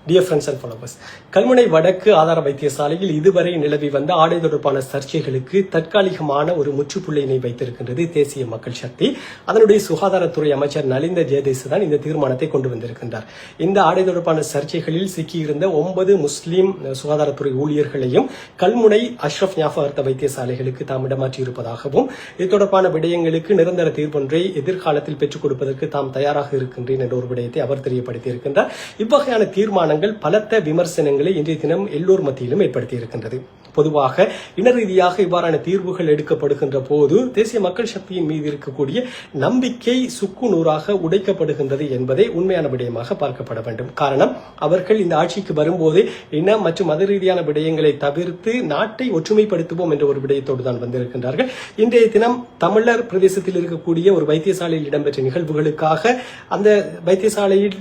Dear friends and followers, Kalmunai வடக்கு ஆதார வைத்தியசாலையில் இதுவரை நிலவி வந்த ஆடை தொடர்பான சர்ச்சைகளுக்கு தற்காலிகமான ஒரு முற்றுப்புள்ளியினை வைத்திருக்கின்றது தேசிய மக்கள் சக்தி. அதனுடைய சுகாதாரத்துறை அமைச்சர் நலிந்த ஜெயதேச தான் இந்த தீர்மானத்தை கொண்டு வந்திருக்கின்றார். இந்த ஆடை தொடர்பான சர்ச்சைகளில் சிக்கியிருந்த 9 முஸ்லிம் சுகாதாரத்துறை ஊழியர்களையும் கல்முனை அஷ்ரப் ஞாபகார்த்த வைத்தியசாலைகளுக்கு தாம் இடமாற்றியிருப்பதாகவும் இது தொடர்பான விடயங்களுக்கு நிரந்தர தீர்வொன்றை எதிர்காலத்தில் பெற்றுக் கொடுப்பதற்கு தாம் தயாராக இருக்கின்றேன் என்ற ஒரு விடயத்தை அவர் தெரியப்படுத்தியிருக்கின்றார். இவ்வகையான தீர்மானங்கள் பலத்த விமர்சனங்களை இன்றைய தினம் எல்லோர் மத்தியிலும் ஏற்படுத்தி இருக்கின்றது. பொதுவாக இன ரீதியாக இவ்வாறான தீர்வுகள் எடுக்கப்படுகின்ற போது தேசிய மக்கள் சக்தியின் மீது இருக்கக்கூடிய நம்பிக்கை சுக்கு நூறாக உடைக்கப்படுகின்றது என்பதை உண்மையான விடயமாக பார்க்கப்பட வேண்டும். காரணம், அவர்கள் இந்த ஆட்சிக்கு வரும்போதே இன மற்றும் மத ரீதியான விடயங்களை தவிர்த்து நாட்டை ஒற்றுமைப்படுத்துவோம் என்ற ஒரு விடயத்தோடு தான் வந்திருக்கின்றார்கள். இன்றைய தினம் தமிழர் பிரதேசத்தில் இருக்கக்கூடிய ஒரு வைத்தியசாலையில் இடம்பெற்ற நிகழ்வுகளுக்காக அந்த வைத்தியசாலையில்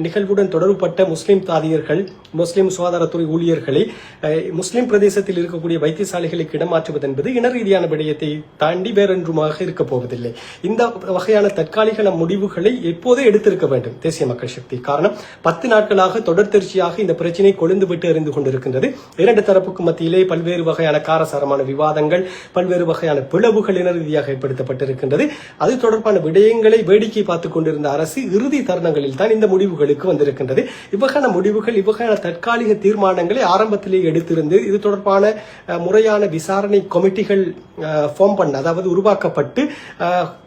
நிகழ்வுடன் தொடர்புபட்ட முஸ்லிம் தாதியர்கள், முஸ்லிம் சுகாதாரத்துறை ஊழியர்களை முஸ்லிம் பிரதேசத்தில் இருக்கக்கூடிய வைத்தியசாலைகளுக்கு இடமாற்றுவது என்பது இன ரீதியான விடயத்தை தாண்டி வேறொன்றுமாக இருக்க போவதில்லை. இந்த வகையான தற்காலிக முடிவுகளை எப்போதே எடுத்திருக்க வேண்டும் தேசிய மக்கள் சக்தி. காரணம், 10 நாட்களாக தொடர்ச்சியாக இந்த பிரச்சினை கொழுந்து விட்டு எறிந்து கொண்டிருக்கின்றது. இரண்டு தரப்புக்கு மத்தியிலே பல்வேறு வகையான காரசாரமான விவாதங்கள், பல்வேறு வகையான பிளவுகள் இன ரீதியாக ஏற்படுத்தப்பட்டிருக்கின்றது. அது தொடர்பான விடயங்களை வேடிக்கை பார்த்துக் கொண்டிருந்த அரசு இறுதி தருணங்களில் தான் இந்த முடிவுகளுக்கு வந்திருக்கின்றது. இவ்வகையான முடிவுகள், இவ்வகையான தற்காலிக தீர்மானங்களை ஆரம்பத்திலேயே எடுத்திருந்து இது தொடர்பான முறையான விசாரணை கமிட்டிகள் ஃபார்ம் பண்ண, அதாவது உருவாக்கப்பட்டு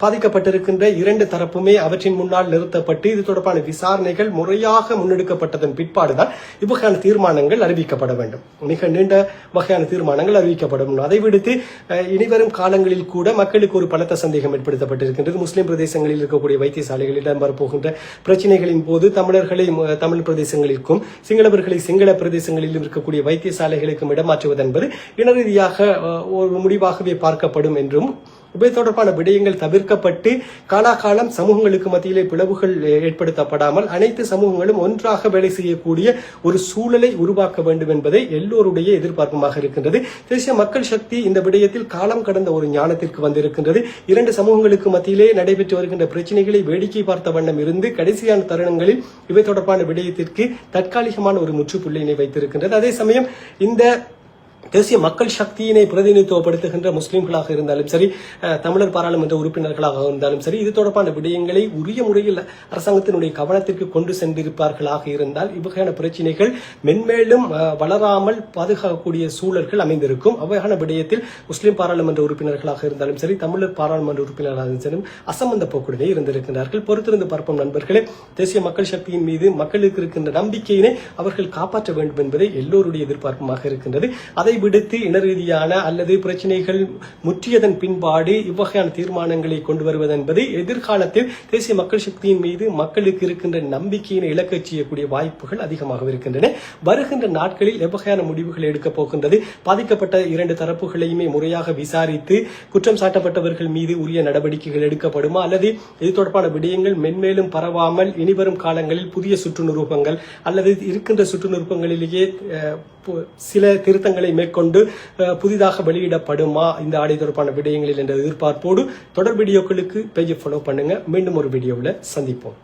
பாதிக்கப்பட்டிருக்கின்ற இரண்டு தரப்புமே அவற்றின் முன்னால் நிறுத்தப்பட்டு இது தொடர்பான விசாரணைகள் முறையாக முன்னெடுக்கப்பட்டதன் பிற்பாடுதான் இவ்வகையான தீர்மானங்கள் அறிவிக்கப்பட வேண்டும். மிக நீண்ட வகையான தீர்மானங்கள் அறிவிக்கப்படும். அதை விடுத்து இனிவரும் காலங்களில் கூட மக்களுக்கு ஒரு பலத்த சந்தேகம் ஏற்படுத்தப்பட்டிருக்கின்றது. முஸ்லிம் பிரதேசங்களில் இருக்கக்கூடிய வைத்தியசாலைகளில் இடம்பெறப்போகின்ற பிரச்சனைகளின் போது தமிழர்களை தமிழ் பிரதேசங்களுக்கும் சிங்களவர்களை சிங்கள பிரதேசங்களில் இருக்கக்கூடிய வைத்தியசாலைகளுக்கும் இடமாற்றுவது என்பது இன ரீதியாக ஒரு முடிவாகவே பார்க்கப்படும் என்றும், இவை தொடர்பான விடயங்கள் தவிர்க்கப்பட்டு காலாகாலம் சமூகங்களுக்கு மத்தியிலே பிளவுகள் ஏற்படுத்தப்படாமல் அனைத்து சமூகங்களும் ஒன்றாக வேலை செய்யக்கூடிய ஒரு சூழலை உருவாக்க வேண்டும் என்பதை எல்லோருடைய எதிர்பார்ப்புமாக இருக்கின்றது. தேசிய மக்கள் சக்தி இந்த விடயத்தில் காலம் கடந்த ஒரு ஞானத்திற்கு வந்திருக்கின்றது. இரண்டு சமூகங்களுக்கு மத்தியிலே நடைபெற்று வருகின்ற பிரச்சனைகளை வேடிக்கை பார்த்த வண்ணம் இருந்து கடைசியான தருணங்களில் இவை தொடர்பான விடயத்திற்கு தற்காலிகமான ஒரு முற்றுப்புள்ளியினை வைத்திருக்கின்றது. அதே சமயம் இந்த தேசிய மக்கள் சக்தியினை பிரதிநிதித்துவப்படுத்துகின்ற முஸ்லிம்களாக இருந்தாலும் சரி, தமிழர் பாராளுமன்ற உறுப்பினர்களாக இருந்தாலும் சரி, இது தொடர்பான விடயங்களை உரிய முறையில் அரசாங்கத்தினுடைய கவனத்திற்கு கொண்டு சென்றிருப்பார்களாக இருந்தால் இவ்வகையான பிரச்சனைகள் மென்மேலும் வளராமல் பாதுகாக்கக்கூடிய சூழல்கள் அமைந்திருக்கும். அவ்வகையான விடயத்தில் முஸ்லிம் பாராளுமன்ற உறுப்பினர்களாக இருந்தாலும் சரி, தமிழர் பாராளுமன்ற உறுப்பினர்களாக இருந்தாலும் அசம்பந்த போக்குடனே இருந்திருக்கிறார்கள். பொறுத்திருந்து பார்ப்போம் நண்பர்களே. தேசிய மக்கள் சக்தியின் மீது மக்களுக்கு இருக்கின்ற நம்பிக்கையினை அவர்கள் காப்பாற்ற வேண்டும் என்பதை எல்லோருடைய எதிர்பார்ப்புமாக இருக்கின்றது. அதை விடுத்து இன ரீதியான அல்லது பிரச்சனைகள் முற்றியதன் பின்பாடு இவ்வகையான தீர்மானங்களை கொண்டு வருவது என்பது எதிர்காலத்தில் தேசிய மக்கள் சக்தியின் மீது மக்களுக்கு இருக்கின்ற நம்பிக்கையினை இழக்கச் செய்யக்கூடிய வாய்ப்புகள் அதிகமாக இருக்கின்றன. வருகின்ற நாட்களில் எவ்வகையான முடிவுகள் எடுக்கப் போகின்றது, பாதிக்கப்பட்ட இரண்டு தரப்புகளையுமே முறையாக விசாரித்து குற்றம் சாட்டப்பட்டவர்கள் மீது உரிய நடவடிக்கைகள் எடுக்கப்படுமா, அல்லது இது தொடர்பான விடயங்கள் மென்மேலும் பரவாமல் இனிவரும் காலங்களில் புதிய சுற்று நிரூபங்கள் அல்லது இருக்கின்ற சுற்று நிரூபங்களிலேயே சில திருத்தங்களை மேற்கொண்டு புதிதாக வெளியிடப்படுமா இந்த ஆடை தொடர்பான விடயங்களில் என்ற எதிர்பார்ப்போடு தொடர் வீடியோக்களுக்கு பேஜை ஃபாலோ பண்ணுங்க. மீண்டும் ஒரு வீடியோவில் சந்திப்போம்.